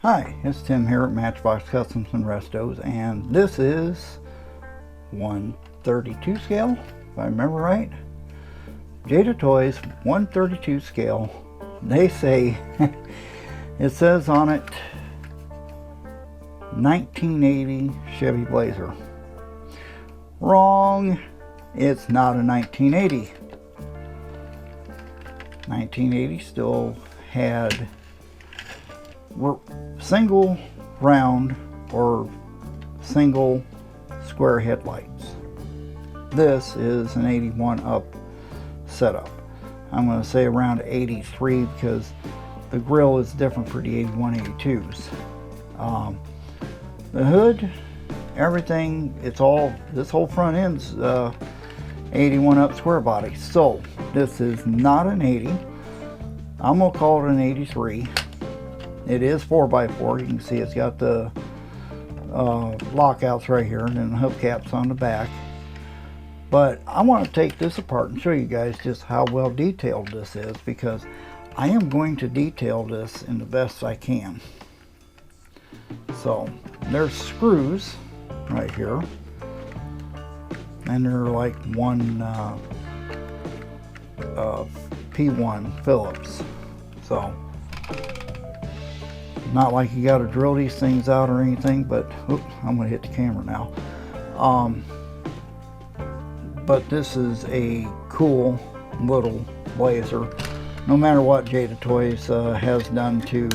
Hi, it's Tim here at Matchbox Customs and Restos, and this is 1/32 scale, if I remember right. Jada Toys 1/32 scale. They say, it says on it 1980 Chevy Blazer. Wrong. It's not a 1980. 1980 still had single round or single square headlights. This is an 81 up setup. I'm going to say around 83 because the grille is different for the 81 82s. The hood, everything, it's all, this whole front end's 81 up square body. So this is not an 80. I'm going to call it an 83. It is 4x4. You can see it's got the lockouts right here and then the hubcaps on the back. But I want to take this apart and show you guys just how well detailed this is, because I am going to detail this in the best I can. So there's screws right here, and they're like one P1 Phillips. So not like you got to drill these things out or anything, but oops, I'm going to hit the camera now. But this is a cool little Blazer. No matter what Jada Toys has done to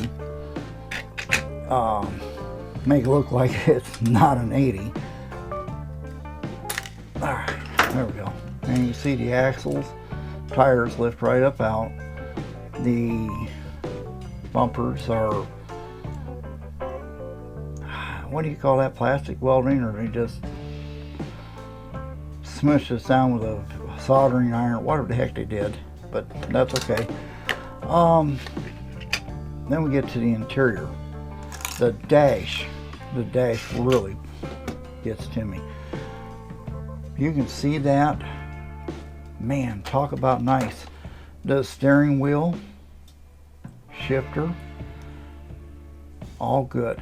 make it look like it's not an 80. Alright, there we go. And you can see the axles, tires lift right up out. The bumpers are, what do you call that, plastic welding, or they just smush this down with a soldering iron, whatever the heck they did, but that's okay. Then we get to the interior. The dash really gets to me. You can see that, man, talk about nice. The steering wheel, shifter, all good.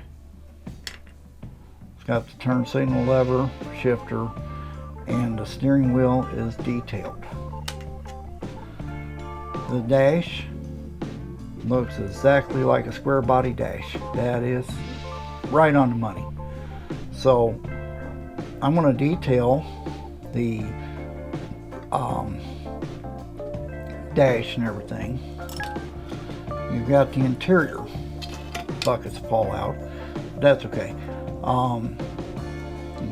It's got the turn signal lever, shifter, and the steering wheel is detailed. The dash looks exactly like a square body dash. That is right on the money. So I'm going to detail the dash and everything. You've got the interior. Buckets fall out. That's okay.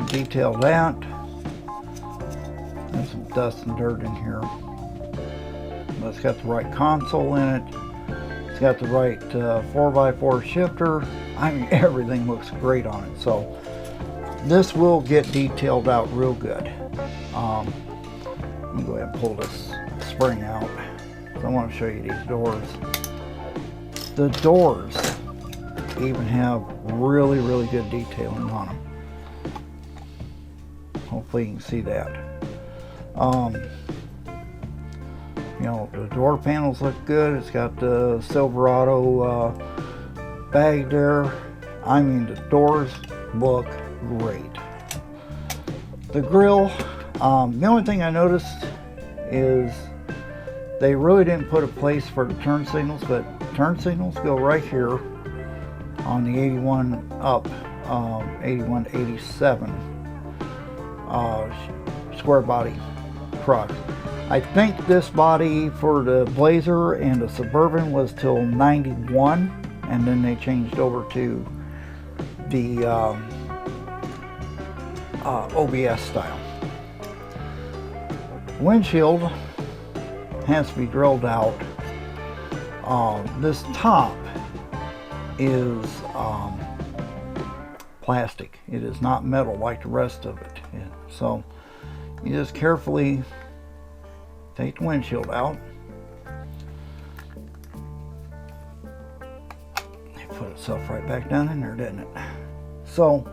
Detail that. There's some dust and dirt in here. But it's got the right console in it. It's got the right 4x4 shifter. I mean, everything looks great on it. So this will get detailed out real good. Let me go ahead and pull this spring out. I want to show you these doors. The doors even have really, really good detailing on them. Hopefully you can see that. You know, the door panels look good. It's got the Silverado bag there. I mean, the doors look great. The grille, the only thing I noticed is they really didn't put a place for the turn signals, but turn signals go right here on the 81 up, 81 87 square body truck. I think this body for the Blazer and the Suburban was till 91, and then they changed over to the OBS style. Windshield has to be drilled out. This top is plastic. It is not metal like the rest of it. So you just carefully take the windshield out. It put itself right back down in there, didn't it? So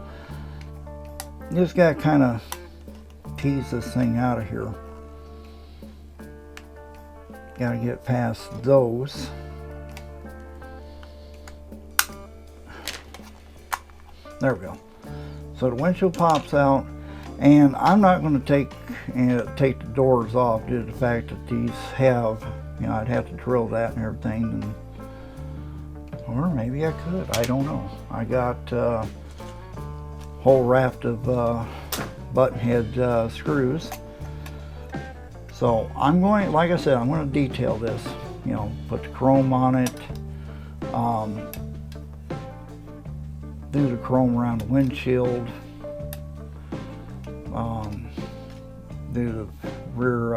you just got to kind of tease this thing out of here. Got to get past those. There we go. So the windshield pops out, and I'm not going to take the doors off due to the fact that these have, you know, I'd have to drill that and everything, and, or maybe I could. I don't know. I got a whole raft of button head screws. So I'm going, like I said, I'm going to detail this. You know, put the chrome on it. Do the chrome around the windshield, do the rear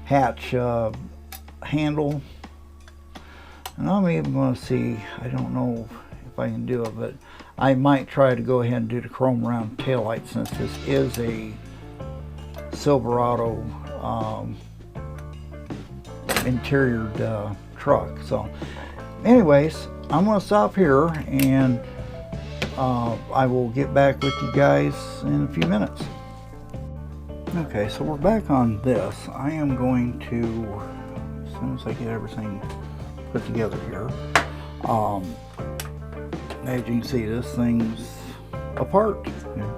hatch handle, and I'm even going to see, I don't know if I can do it, but I might try to go ahead and do the chrome around taillight, since this is a Silverado interior truck. So anyways, I'm going to stop here, and I will get back with you guys in a few minutes. Okay, so we're back on this. I am going to, as soon as I get everything put together here, as you can see, this thing's apart.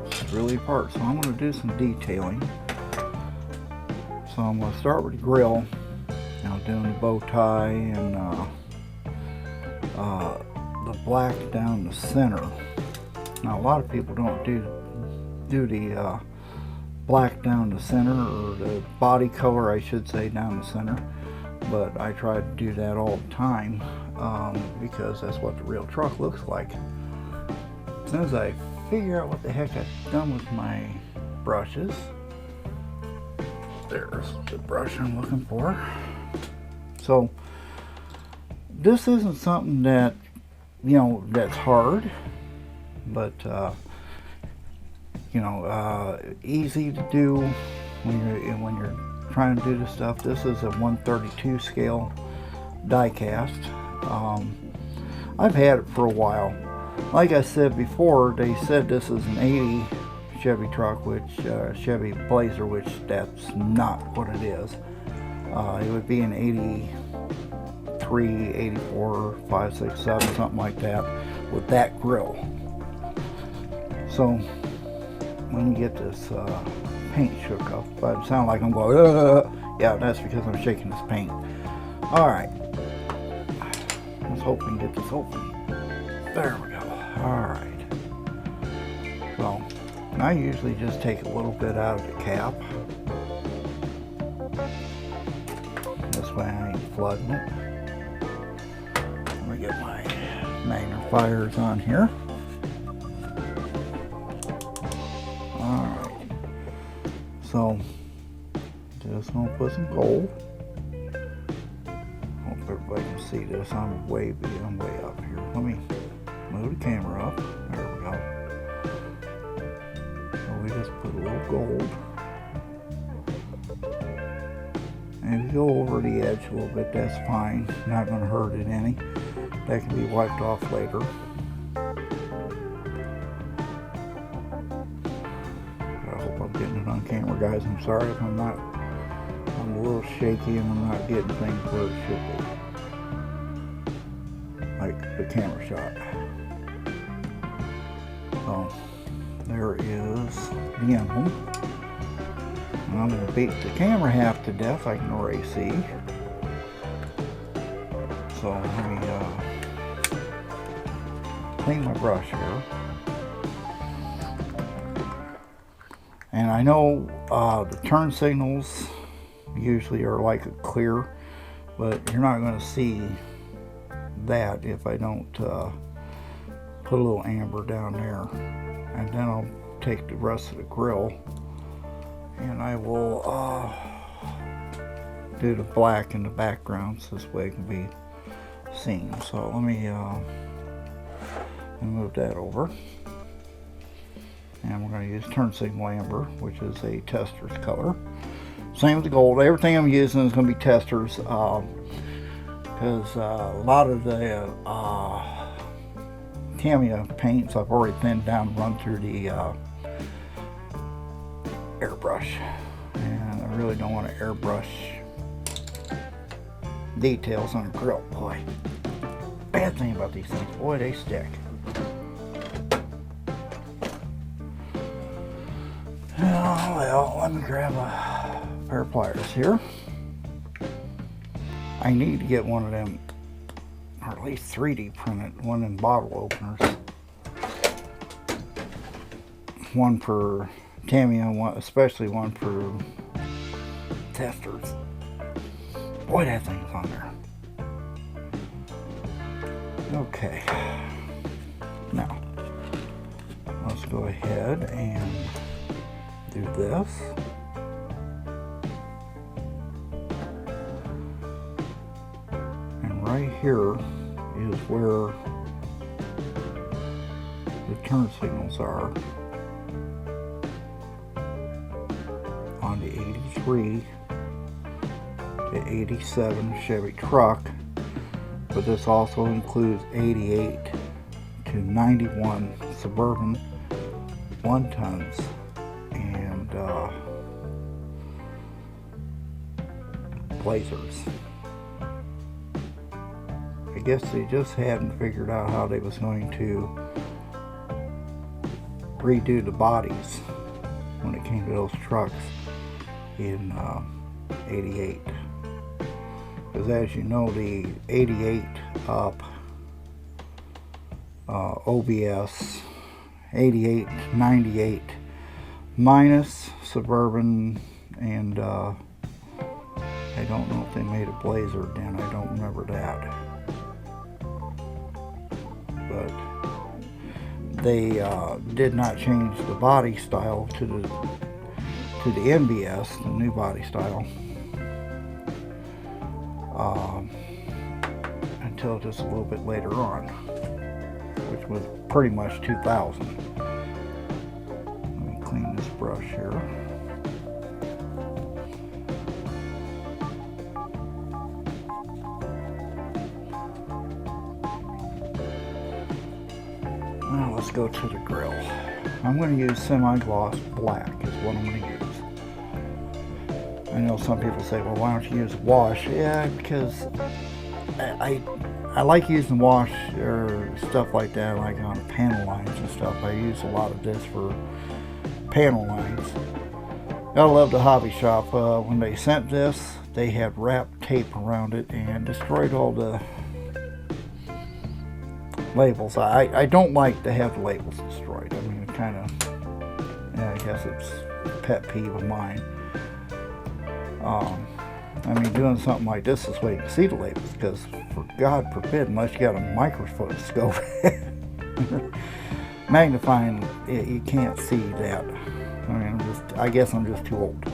It's really apart. So I'm going to do some detailing. So I'm going to start with the grill, you know, doing the bow tie and the black down the center. Now a lot of people don't do the black down the center, or the body color I should say down the center, but I try to do that all the time because that's what the real truck looks like. As soon as I figure out what the heck I've done with my brushes, there's the brush I'm looking for. So this isn't something that, you know, that's hard, but you know, easy to do when you're trying to do this stuff. This is a 1/32 scale die cast. I've had it for a while. Like I said before, they said this is an 80 Chevy truck, which Chevy Blazer, which that's not what it is. It would be an 83, 84, 5, 6, 7, something like that, with that grill. So when you get this paint shook up, if I sound like I'm going, yeah, that's because I'm shaking this paint. Alright, let's hope we can get this open. There we go. Alright, so I usually just take a little bit out of the cap. This way I ain't flooding it. Let me get my magnifiers on here. Alright, so just gonna put some gold. Hope everybody can see this. I'm way up here. Let me move the camera up. There we go. So we just put a little gold. And if you go over the edge a little bit, that's fine. Not going to hurt it any. That can be wiped off later. I hope I'm getting it on camera, guys. I'm sorry if I'm not. I'm a little shaky and I'm not getting things where it should be. Like the camera shot. So there is the emblem. And I'm going to beat the camera half to death, I can already see. So let me clean my brush here. And I know the turn signals usually are like a clear, but you're not going to see that if I don't put a little amber down there. And then I'll take the rest of the grill and I will do the black in the background so this way it can be seen. So let me move that over. And we're going to use turn signal amber, which is a tester's color. Same with the gold. Everything I'm using is going to be testers because a lot of the Tamiya paints I've already thinned down and run through the airbrush, and I really don't want to airbrush details on a grill. Boy, bad thing about these things, boy, they stick. Oh, well, let me grab a pair of pliers here. I need to get one of them, or at least 3D printed, one in bottle openers. One for Tamiya, one, especially one for testers. Boy, that thing's on there. Okay. Now, let's go ahead and do this. And right here is where the turn signals are on the 83 to 87 Chevy truck, but this also includes 88 to 91 Suburban 1 tons and Blazers. I guess they just hadn't figured out how they was going to redo the bodies when it came to those trucks in 88. Because as you know, the 88 up OBS, 88, 98 minus Suburban, and I don't know if they made a Blazer then, I don't remember that. But they did not change the body style to the NBS, the new body style, until just a little bit later on, which was pretty much 2000. Let me clean this brush here. Now let's go to the grill. I'm going to use semi-gloss black is what I'm going to use. I know some people say, well, why don't you use wash? Yeah, because I like using wash or stuff like that, like on panel lines and stuff. I use a lot of this for panel lines. I love the hobby shop. When they sent this, they had wrapped tape around it and destroyed all the labels. I don't like to have the labels destroyed. I mean, it kind of, yeah, I guess it's a pet peeve of mine. I mean, doing something like this is where you can see the labels, because for God forbid, unless you got a microscope magnifying it, you can't see that. I mean, I guess I'm just too old.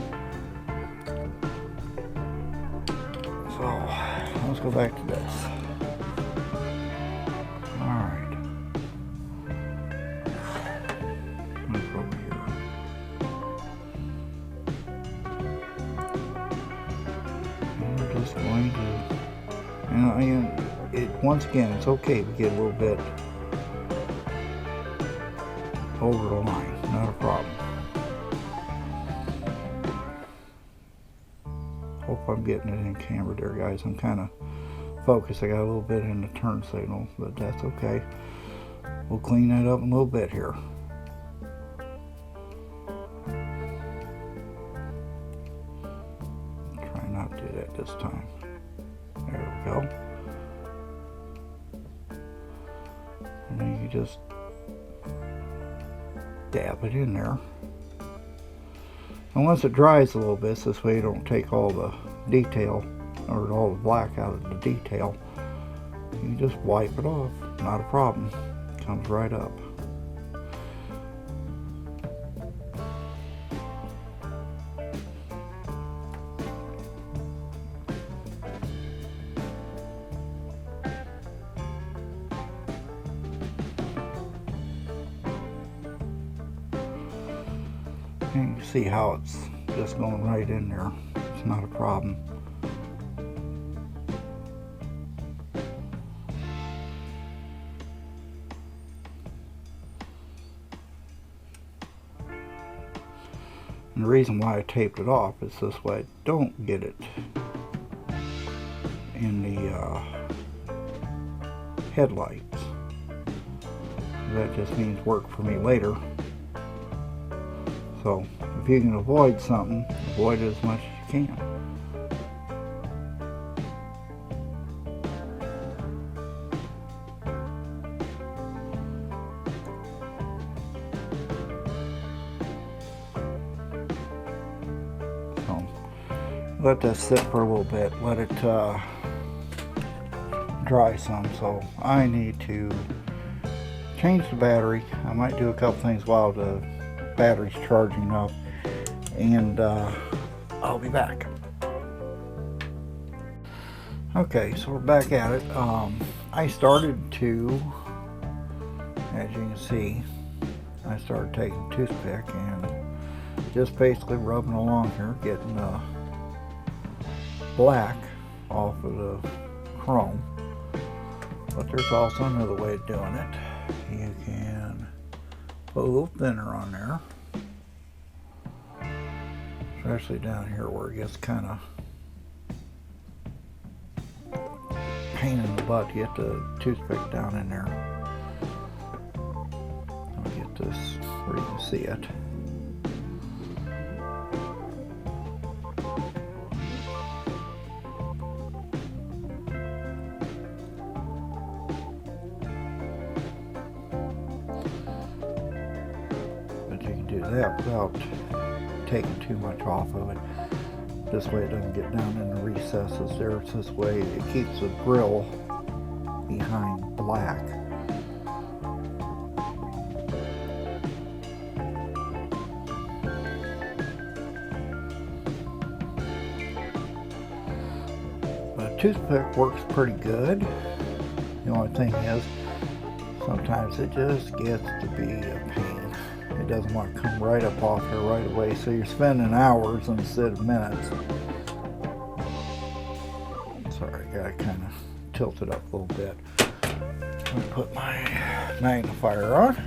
So let's go back to this. Alright. Let's go over here. And we're just going to, and once again, it's okay if we get a little bit over the line, not a problem. Hope I'm getting it in camera there, guys. I'm kind of focused. I got a little bit in the turn signal, but that's okay. We'll clean that up a little bit here. Try not to do that this time. There we go. And then you just dab it in there. And once it dries a little bit, this way you don't take all the detail or all the black out of the detail. You just wipe it off, not a problem. Comes right up. And you see how it's just going right in there. It's not a problem. And the reason why I taped it off is this way I don't get it in the headlights. That just means work for me later. So if you can avoid something, avoid it as much as you can. So let that sit for a little bit, let it dry some. So I need to change the battery. I might do a couple things while the battery's charging up, and I'll be back. Okay, so we're back at it. I started to, as you can see, I started taking a toothpick and just basically rubbing along here, getting the black off of the chrome. But there's also another way of doing it. You can put a little thinner on there, especially down here where it gets kind of pain in the butt to get the toothpick down in there. I'll get this where you can see it. Do that without taking too much off of it. This way it doesn't get down in the recesses there. It's this way it keeps the grill behind black. But a toothpick works pretty good. The only thing is sometimes it just gets to be a pain. It doesn't want to come right up off here right away, so you're spending hours instead of minutes. Sorry, I gotta kind of tilt it up a little bit. I'm gonna put my magnifier on.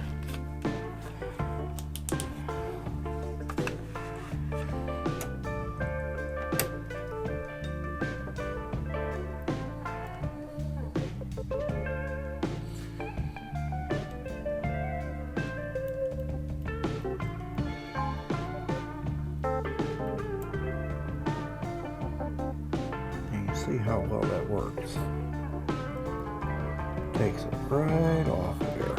See how well that works. Takes it right off of here.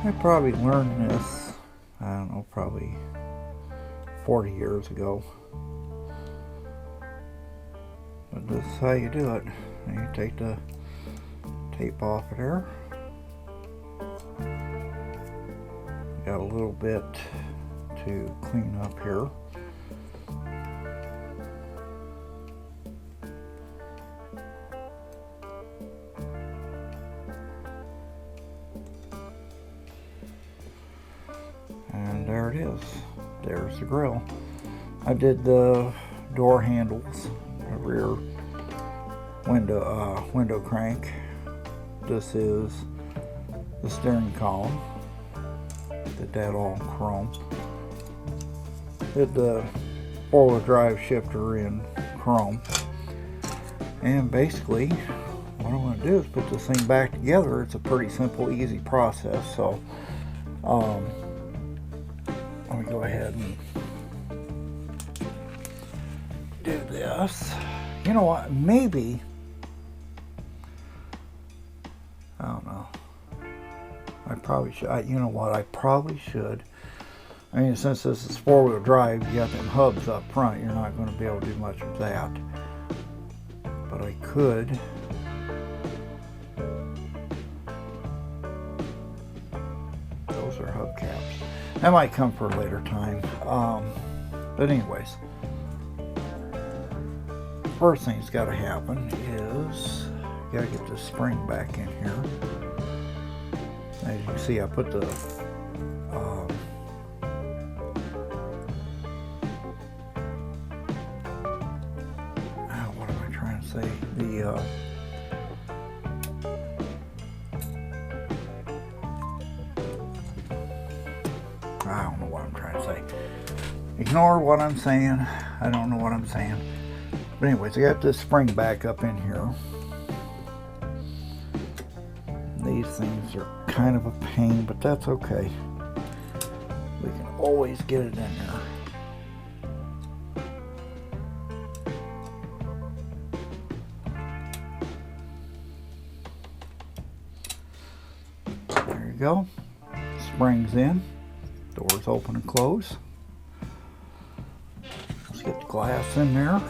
I probably learned this, I don't know, probably 40 years ago. But this is how you do it. And you take the tape off of there. Got a little bit to clean up here. And there it is. There's the grill. I did the door handles, the rear window crank. This is the steering column. Did that all in chrome. Did the four-wheel drive shifter in chrome. And basically, what I'm going to do is put this thing back together. It's a pretty simple, easy process. So, let me go ahead and do this. You know what? Maybe, I don't know. I probably should. You know what? I probably should. I mean, since this is four-wheel drive, you got them hubs up front. You're not going to be able to do much of that. But I could. Those are hubcaps. That might come for a later time. But anyways, first thing that's got to happen is you got to get this spring back in here. As you can see, I put the what am I trying to say? Ignore what I'm saying. I don't know what I'm saying. But anyways, I got this spring back up in here. These things are kind of a pain, but that's okay. We can always get it in there. There you go. Springs in. Doors open and close. Let's get the glass in there.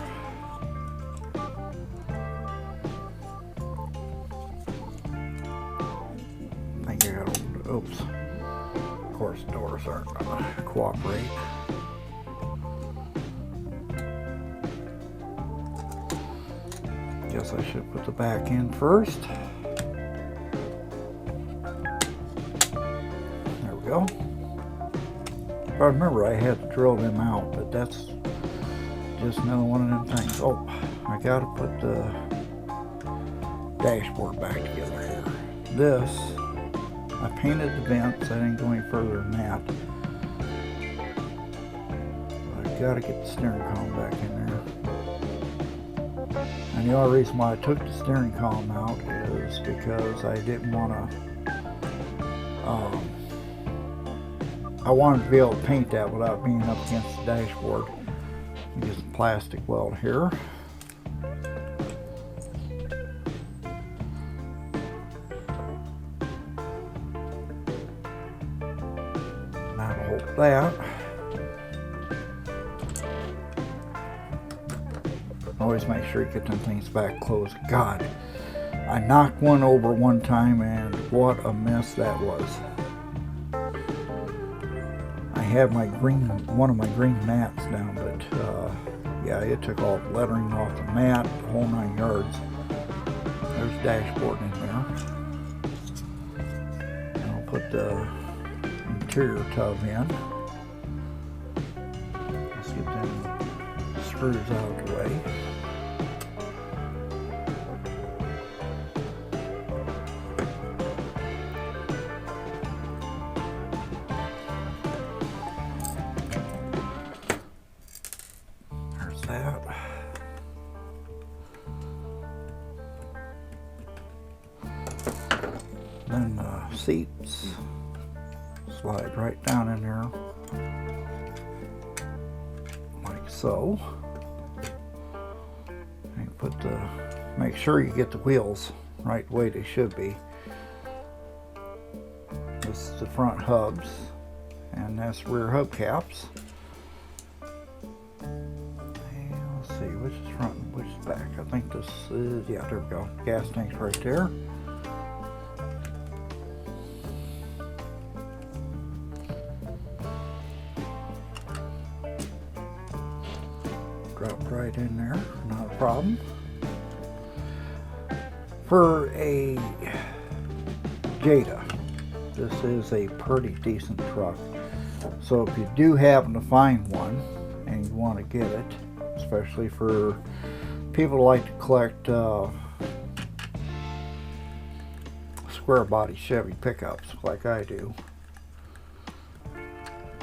I think I got to, oops. Of course, doors aren't going to cooperate. Guess I should put the back in first. There we go. I remember I had to drill them out, but that's just another one of them things. Oh, I got to put the dashboard back together here. This, I painted the vents. I didn't go any further than that. I've got to get the steering column back in there. And the only reason why I took the steering column out is because I didn't want to, I wanted to be able to paint that without being up against the dashboard. Get some plastic weld here. That'll hold that. Always make sure you get them things back closed. God, I knocked one over one time and what a mess that was. I have my green, one of my green mats down, but yeah, it took all the lettering off the mat, the whole 9 yards. There's the dashboard in there. And I'll put the interior tub in. Let's get them screws out of the way. That. Then the seats slide right down in there like so. And put the, make sure you get the wheels right the way they should be. This is the front hubs and that's rear hubcaps. Which is front and which is back. I think this is, yeah, there we go. Gas tank's right there. Dropped right in there, not a problem. For a Jada, this is a pretty decent truck. So if you do happen to find one and you want to get it, especially for people who like to collect square body Chevy pickups like I do.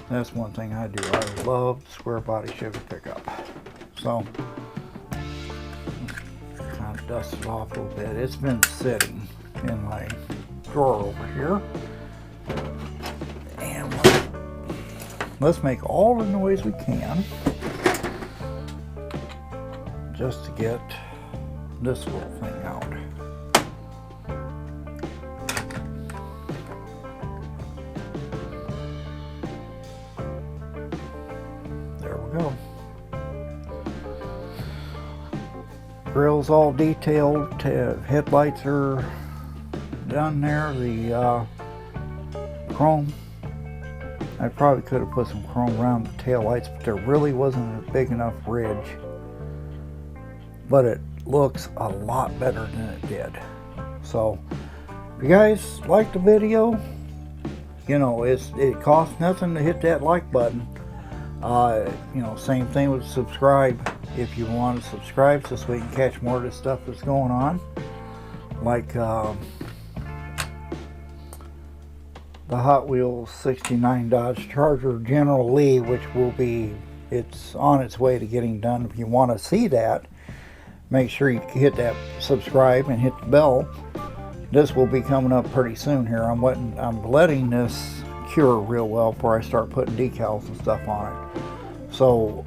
That's one thing I do. I love square body Chevy pickup. So, kind of dust it off a little bit. It's been sitting in my drawer over here. And let's make all the noise we can just to get this little thing out. There we go. Grill's all detailed. Headlights are done there. The chrome, I probably could have put some chrome around the tail lights, but there really wasn't a big enough ridge. But it looks a lot better than it did. So if you guys like the video, you know, it costs nothing to hit that like button. You know, same thing with subscribe. If you want to subscribe so we can catch more of the stuff that's going on, like the Hot Wheels 69 Dodge Charger General Lee, which will be it's on its way to getting done. If you want to see that, make sure you hit that subscribe and hit the bell. This will be coming up pretty soon here. I'm letting this cure real well before I start putting decals and stuff on it. So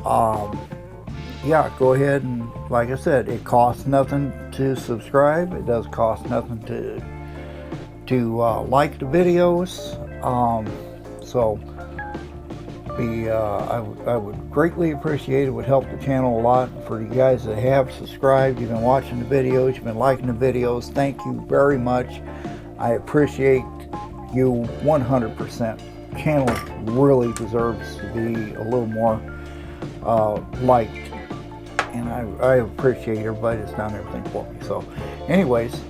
yeah, go ahead, and like I said, it costs nothing to subscribe. It does cost nothing to like the videos. So I would greatly appreciate it. It would help the channel a lot. For you guys that have subscribed, you've been watching the videos, you've been liking the videos, thank you very much. I appreciate you 100%. The channel really deserves to be a little more liked, and I appreciate everybody that's done everything for me. So anyways,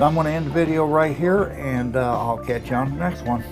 I'm going to end the video right here, and I'll catch you on the next one.